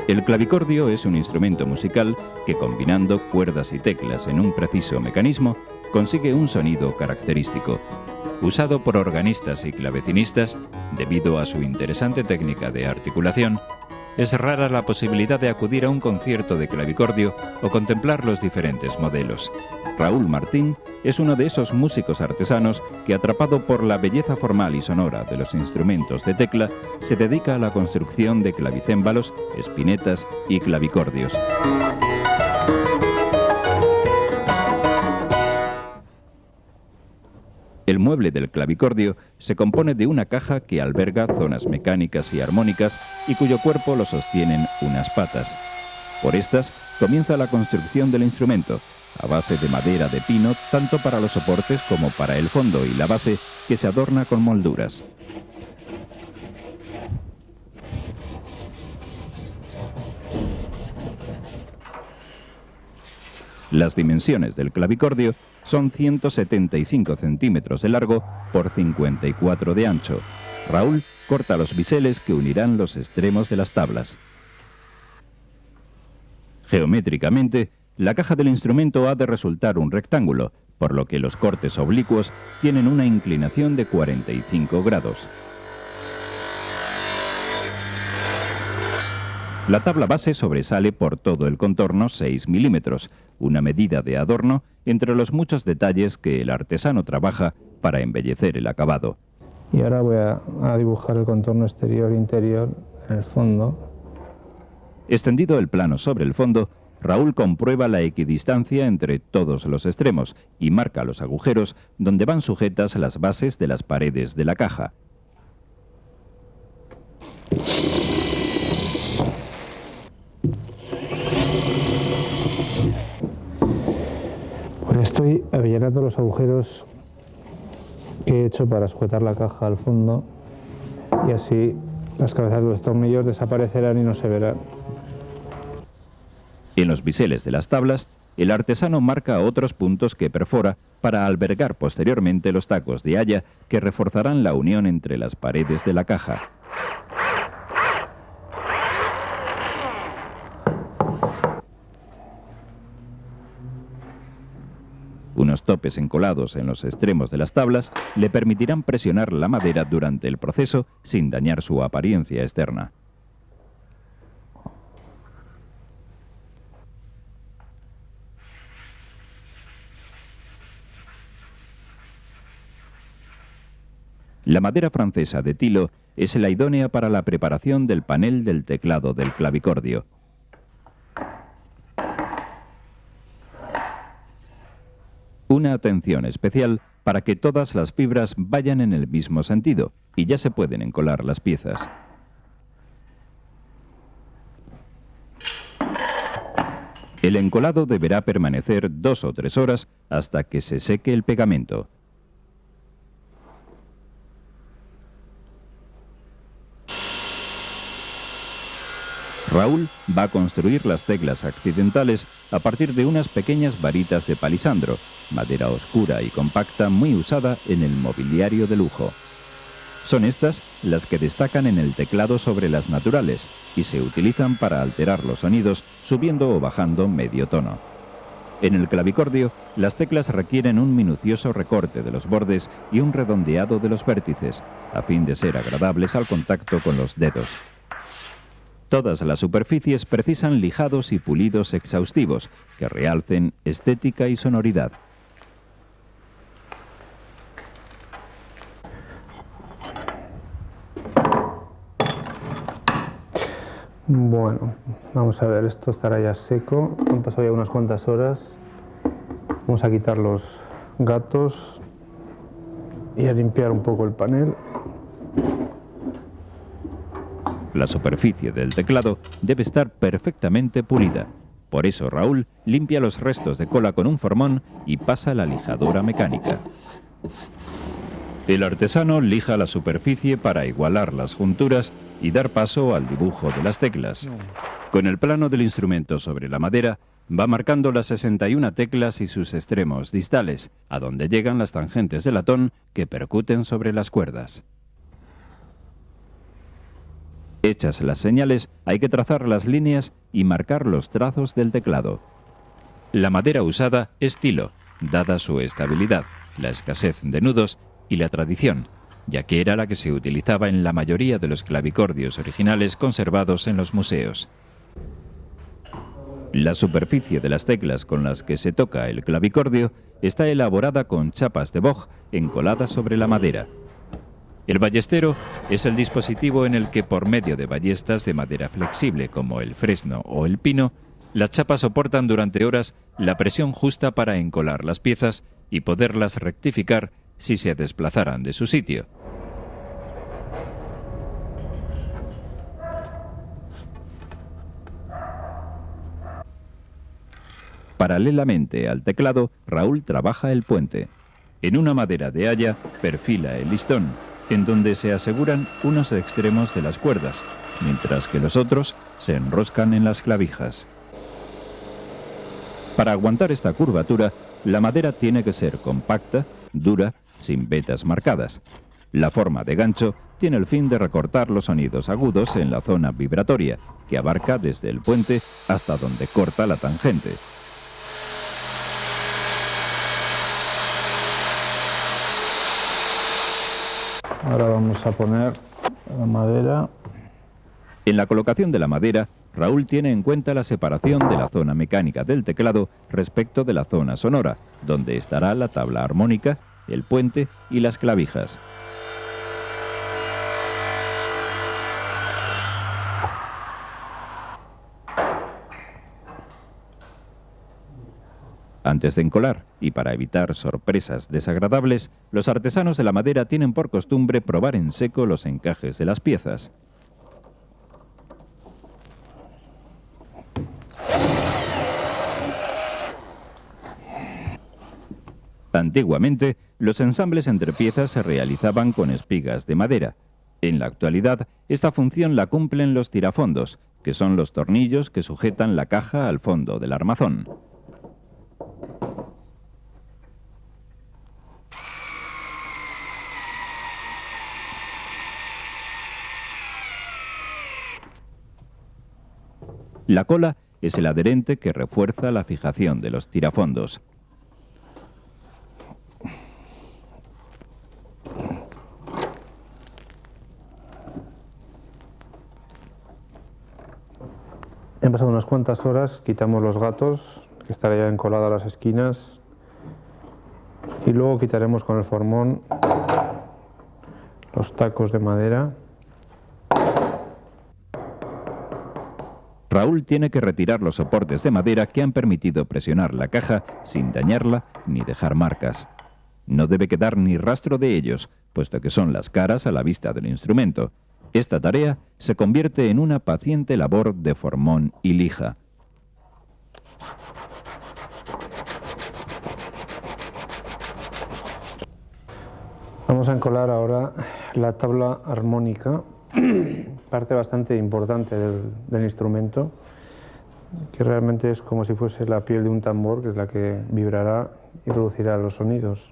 El clavicordio es un instrumento musical que, combinando cuerdas y teclas en un preciso mecanismo, consigue un sonido característico. Usado por organistas y clavecinistas, debido a su interesante técnica de articulación, es rara la posibilidad de acudir a un concierto de clavicordio o contemplar los diferentes modelos. Raúl Martín es uno de esos músicos artesanos que, atrapado por la belleza formal y sonora de los instrumentos de tecla, se dedica a la construcción de clavicémbalos, espinetas y clavicordios. El mueble del clavicordio se compone de una caja que alberga zonas mecánicas y armónicas y cuyo cuerpo lo sostienen unas patas. Por estas comienza la construcción del instrumento, a base de madera de pino tanto para los soportes como para el fondo y la base, que se adorna con molduras. Las dimensiones del clavicordio son 175 centímetros de largo por 54 de ancho. Raúl corta los biseles que unirán los extremos de las tablas. Geométricamente, la caja del instrumento ha de resultar un rectángulo, por lo que los cortes oblicuos tienen una inclinación de 45 grados. La tabla base sobresale por todo el contorno 6 milímetros, una medida de adorno entre los muchos detalles que el artesano trabaja para embellecer el acabado. Y ahora voy a dibujar el contorno exterior e interior en el fondo. Extendido el plano sobre el fondo, Raúl comprueba la equidistancia entre todos los extremos y marca los agujeros donde van sujetas las bases de las paredes de la caja. Pues estoy avellanando los agujeros que he hecho para sujetar la caja al fondo y así las cabezas de los tornillos desaparecerán y no se verán. En los biseles de las tablas, el artesano marca otros puntos que perfora para albergar posteriormente los tacos de haya que reforzarán la unión entre las paredes de la caja. Unos topes encolados en los extremos de las tablas le permitirán presionar la madera durante el proceso sin dañar su apariencia externa. La madera francesa de tilo es la idónea para la preparación del panel del teclado del clavicordio. Una atención especial para que todas las fibras vayan en el mismo sentido y ya se pueden encolar las piezas. El encolado deberá permanecer 2 o 3 horas hasta que se seque el pegamento. Raúl va a construir las teclas accidentales a partir de unas pequeñas varitas de palisandro, madera oscura y compacta muy usada en el mobiliario de lujo. Son estas las que destacan en el teclado sobre las naturales y se utilizan para alterar los sonidos subiendo o bajando medio tono. En el clavicordio, las teclas requieren un minucioso recorte de los bordes y un redondeado de los vértices, a fin de ser agradables al contacto con los dedos. Todas las superficies precisan lijados y pulidos exhaustivos que realcen estética y sonoridad. Bueno, vamos a ver, esto estará ya seco, han pasado ya unas cuantas horas. Vamos a quitar los gatos y a limpiar un poco el panel. La superficie del teclado debe estar perfectamente pulida. Por eso Raúl limpia los restos de cola con un formón y pasa la lijadora mecánica. El artesano lija la superficie para igualar las junturas y dar paso al dibujo de las teclas. Con el plano del instrumento sobre la madera, va marcando las 61 teclas y sus extremos distales, a donde llegan las tangentes de latón que percuten sobre las cuerdas. Hechas las señales, hay que trazar las líneas y marcar los trazos del teclado. La madera usada es tilo, dada su estabilidad, la escasez de nudos y la tradición, ya que era la que se utilizaba en la mayoría de los clavicordios originales conservados en los museos. La superficie de las teclas con las que se toca el clavicordio está elaborada con chapas de boj encoladas sobre la madera. El ballestero es el dispositivo en el que, por medio de ballestas de madera flexible como el fresno o el pino, las chapas soportan durante horas la presión justa para encolar las piezas y poderlas rectificar si se desplazaran de su sitio. Paralelamente al teclado, Raúl trabaja el puente. En una madera de haya, perfila el listón, en donde se aseguran unos extremos de las cuerdas, mientras que los otros se enroscan en las clavijas. Para aguantar esta curvatura, la madera tiene que ser compacta, dura, sin vetas marcadas. La forma de gancho tiene el fin de recortar los sonidos agudos en la zona vibratoria, que abarca desde el puente hasta donde corta la tangente. Ahora vamos a poner la madera. En la colocación de la madera, Raúl tiene en cuenta la separación de la zona mecánica del teclado respecto de la zona sonora, donde estará la tabla armónica, el puente y las clavijas. Antes de encolar, y para evitar sorpresas desagradables, los artesanos de la madera tienen por costumbre probar en seco los encajes de las piezas. Antiguamente, los ensambles entre piezas se realizaban con espigas de madera. En la actualidad, esta función la cumplen los tirafondos, que son los tornillos que sujetan la caja al fondo del armazón. La cola es el adherente que refuerza la fijación de los tirafondos. Han pasado unas cuantas horas, quitamos los gatos, que estarán ya encolados a las esquinas, y luego quitaremos con el formón los tacos de madera. Raúl tiene que retirar los soportes de madera que han permitido presionar la caja sin dañarla ni dejar marcas. No debe quedar ni rastro de ellos, puesto que son las caras a la vista del instrumento. Esta tarea se convierte en una paciente labor de formón y lija. Vamos a encolar ahora la tabla armónica, parte bastante importante del instrumento, que realmente es como si fuese la piel de un tambor, que es la que vibrará y producirá los sonidos.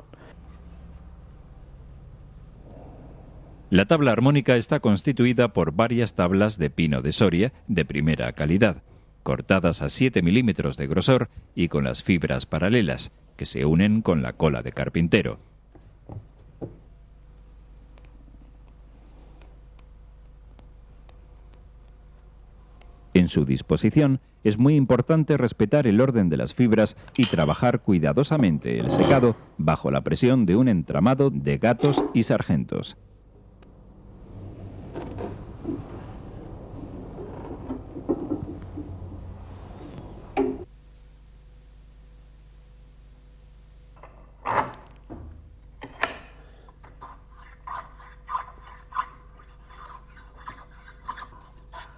La tabla armónica está constituida por varias tablas de pino de Soria de primera calidad, cortadas a 7 milímetros de grosor y con las fibras paralelas, que se unen con la cola de carpintero. En su disposición es muy importante respetar el orden de las fibras y trabajar cuidadosamente el secado bajo la presión de un entramado de gatos y sargentos.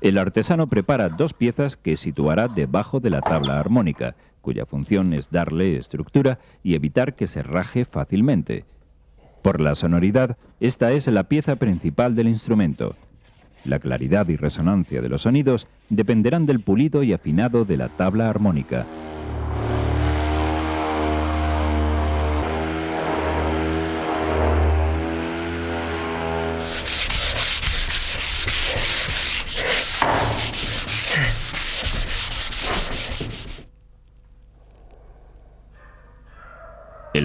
El artesano prepara dos piezas que situará debajo de la tabla armónica, cuya función es darle estructura y evitar que se raje fácilmente. Por la sonoridad, esta es la pieza principal del instrumento. La claridad y resonancia de los sonidos dependerán del pulido y afinado de la tabla armónica.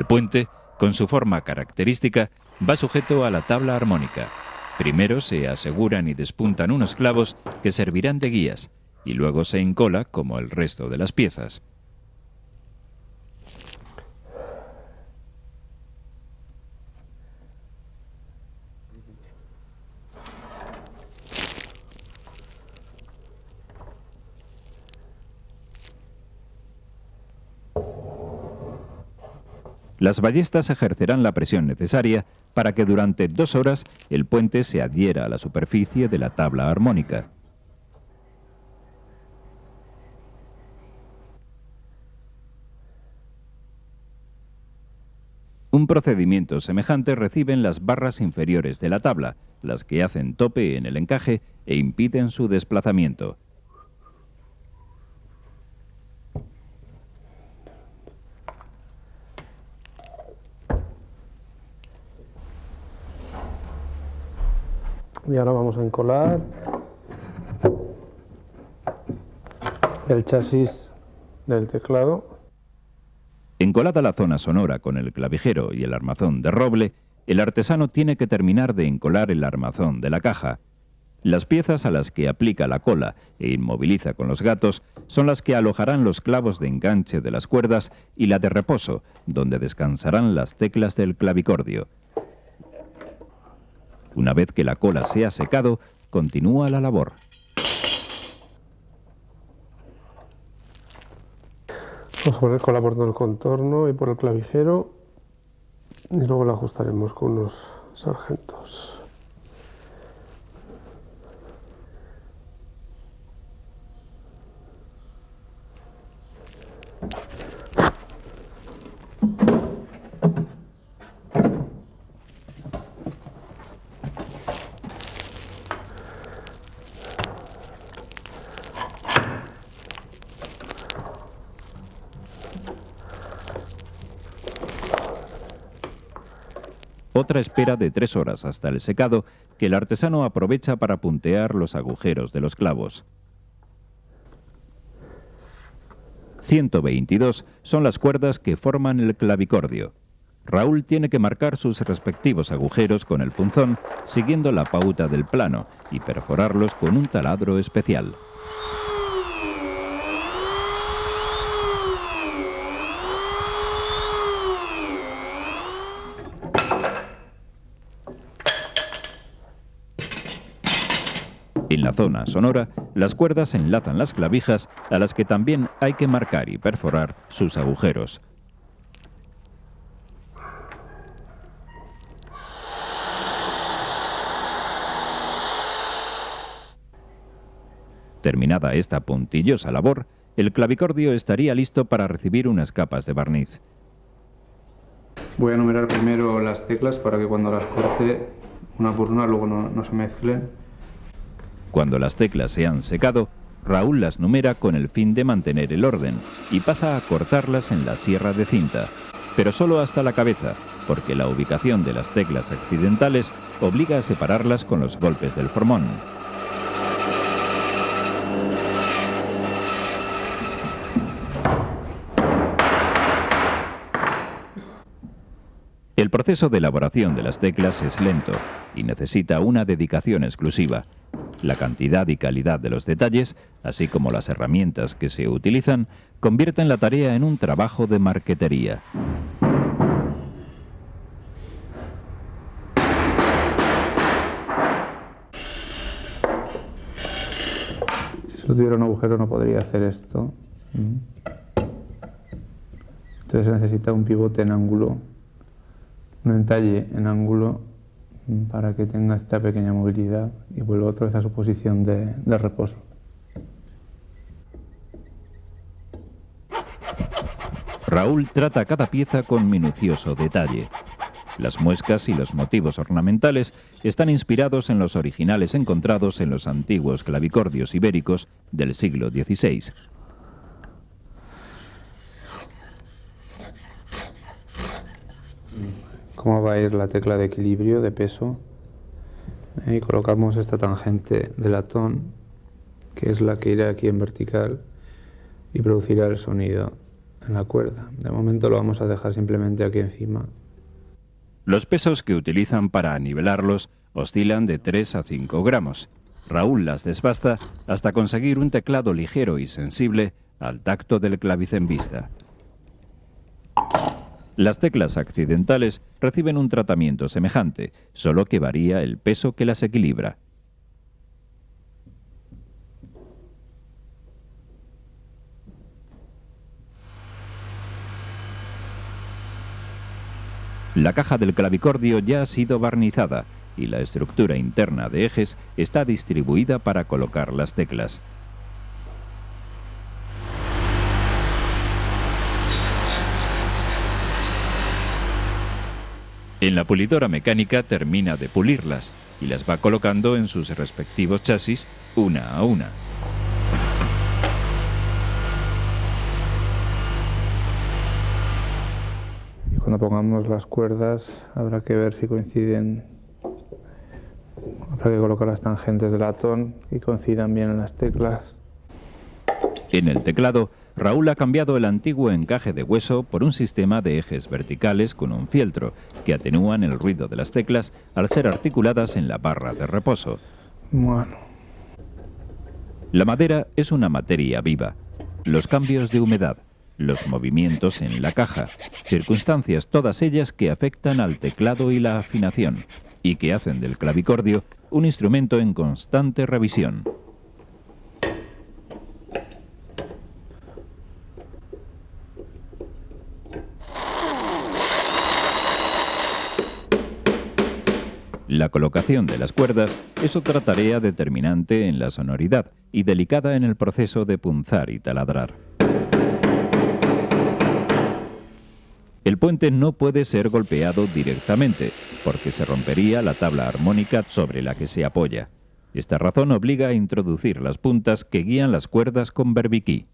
El puente, con su forma característica, va sujeto a la tabla armónica. Primero se aseguran y despuntan unos clavos que servirán de guías, y luego se encola como el resto de las piezas. Las ballestas ejercerán la presión necesaria para que durante 2 horas el puente se adhiera a la superficie de la tabla armónica. Un procedimiento semejante reciben las barras inferiores de la tabla, las que hacen tope en el encaje e impiden su desplazamiento. Y ahora vamos a encolar el chasis del teclado. Encolada la zona sonora con el clavijero y el armazón de roble, el artesano tiene que terminar de encolar el armazón de la caja. Las piezas a las que aplica la cola e inmoviliza con los gatos son las que alojarán los clavos de enganche de las cuerdas y la de reposo, donde descansarán las teclas del clavicordio. Una vez que la cola se ha secado, continúa la labor. Vamos a poner cola por todo el contorno y por el clavijero y luego la ajustaremos con unos sargentos. Otra espera de 3 horas hasta el secado, que el artesano aprovecha para puntear los agujeros de los clavos. 122 son las cuerdas que forman el clavicordio. Raúl tiene que marcar sus respectivos agujeros con el punzón, siguiendo la pauta del plano, y perforarlos con un taladro especial. En la zona sonora, las cuerdas enlazan las clavijas a las que también hay que marcar y perforar sus agujeros. Terminada esta puntillosa labor, el clavicordio estaría listo para recibir unas capas de barniz. Voy a numerar primero las teclas para que cuando las corte una por una luego no se mezclen. Cuando las teclas se han secado, Raúl las numera con el fin de mantener el orden y pasa a cortarlas en la sierra de cinta, pero solo hasta la cabeza, porque la ubicación de las teclas accidentales obliga a separarlas con los golpes del formón. El proceso de elaboración de las teclas es lento y necesita una dedicación exclusiva. La cantidad y calidad de los detalles, así como las herramientas que se utilizan, convierten la tarea en un trabajo de marquetería. Si solo tuviera un agujero no podría hacer esto. Entonces se necesita un pivote en ángulo, un entalle en ángulo, para que tenga esta pequeña movilidad y vuelva otra vez a su posición de reposo. Raúl trata cada pieza con minucioso detalle. Las muescas y los motivos ornamentales están inspirados en los originales encontrados en los antiguos clavicordios ibéricos del siglo XVI. ¿Cómo va a ir la tecla de equilibrio, de peso? Y colocamos esta tangente de latón, que es la que irá aquí en vertical y producirá el sonido en la cuerda. De momento lo vamos a dejar simplemente aquí encima. Los pesos que utilizan para nivelarlos oscilan de 3 a 5 gramos. Raúl las desbasta hasta conseguir un teclado ligero y sensible al tacto del clavicembista. Las teclas accidentales reciben un tratamiento semejante, solo que varía el peso que las equilibra. La caja del clavicordio ya ha sido barnizada y la estructura interna de ejes está distribuida para colocar las teclas. En la pulidora mecánica termina de pulirlas y las va colocando en sus respectivos chasis una a una. Y cuando pongamos las cuerdas habrá que ver si coinciden. Habrá que colocar las tangentes de latón y coincidan bien en las teclas. En el teclado, Raúl ha cambiado el antiguo encaje de hueso por un sistema de ejes verticales con un fieltro que atenúan el ruido de las teclas al ser articuladas en la barra de reposo. Bueno. La madera es una materia viva. Los cambios de humedad, los movimientos en la caja, circunstancias todas ellas que afectan al teclado y la afinación y que hacen del clavicordio un instrumento en constante revisión. La colocación de las cuerdas es otra tarea determinante en la sonoridad y delicada en el proceso de punzar y taladrar. El puente no puede ser golpeado directamente, porque se rompería la tabla armónica sobre la que se apoya. Esta razón obliga a introducir las puntas que guían las cuerdas con berbiquí.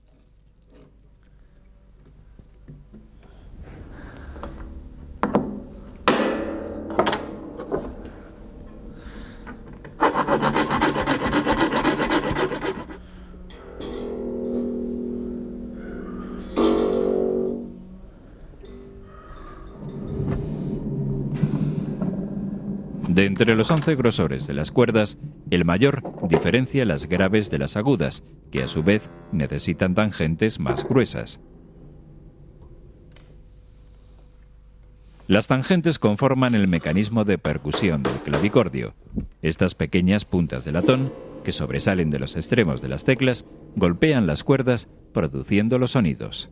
De entre los 11 grosores de las cuerdas, el mayor diferencia las graves de las agudas, que a su vez necesitan tangentes más gruesas. Las tangentes conforman el mecanismo de percusión del clavicordio. Estas pequeñas puntas de latón, que sobresalen de los extremos de las teclas, golpean las cuerdas, produciendo los sonidos.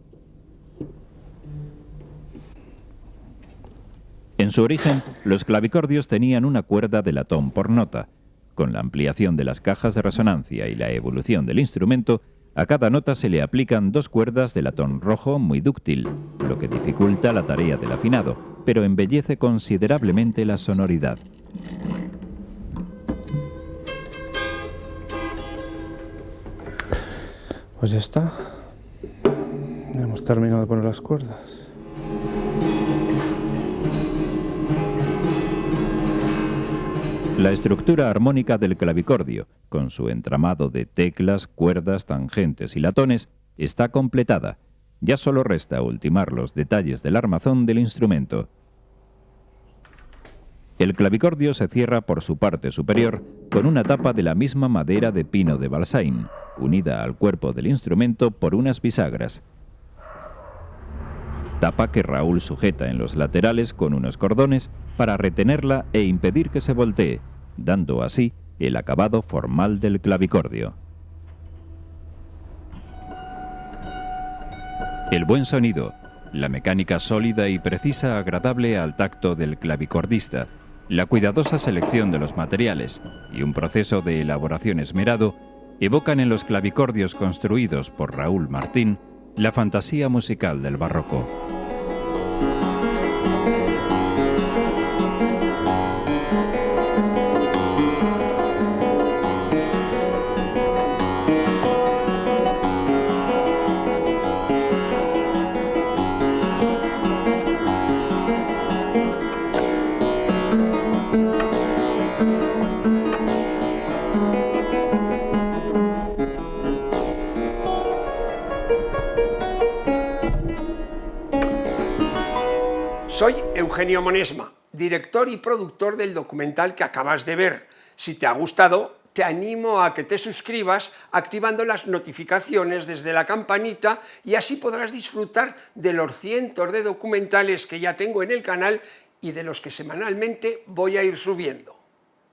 En su origen, los clavicordios tenían una cuerda de latón por nota. Con la ampliación de las cajas de resonancia y la evolución del instrumento, a cada nota se le aplican 2 cuerdas de latón rojo muy dúctil, lo que dificulta la tarea del afinado, pero embellece considerablemente la sonoridad. Pues ya está. Hemos terminado de poner las cuerdas. La estructura armónica del clavicordio, con su entramado de teclas, cuerdas, tangentes y latones, está completada. Ya solo resta ultimar los detalles del armazón del instrumento. El clavicordio se cierra por su parte superior con una tapa de la misma madera de pino de Balsain, unida al cuerpo del instrumento por unas bisagras. Tapa que Raúl sujeta en los laterales con unos cordones para retenerla e impedir que se voltee, dando así el acabado formal del clavicordio. El buen sonido, la mecánica sólida y precisa agradable al tacto del clavicordista, la cuidadosa selección de los materiales y un proceso de elaboración esmerado evocan en los clavicordios construidos por Raúl Martín la fantasía musical del barroco. Soy Eugenio Monesma, director y productor del documental que acabas de ver. Si te ha gustado, te animo a que te suscribas activando las notificaciones desde la campanita y así podrás disfrutar de los cientos de documentales que ya tengo en el canal y de los que semanalmente voy a ir subiendo.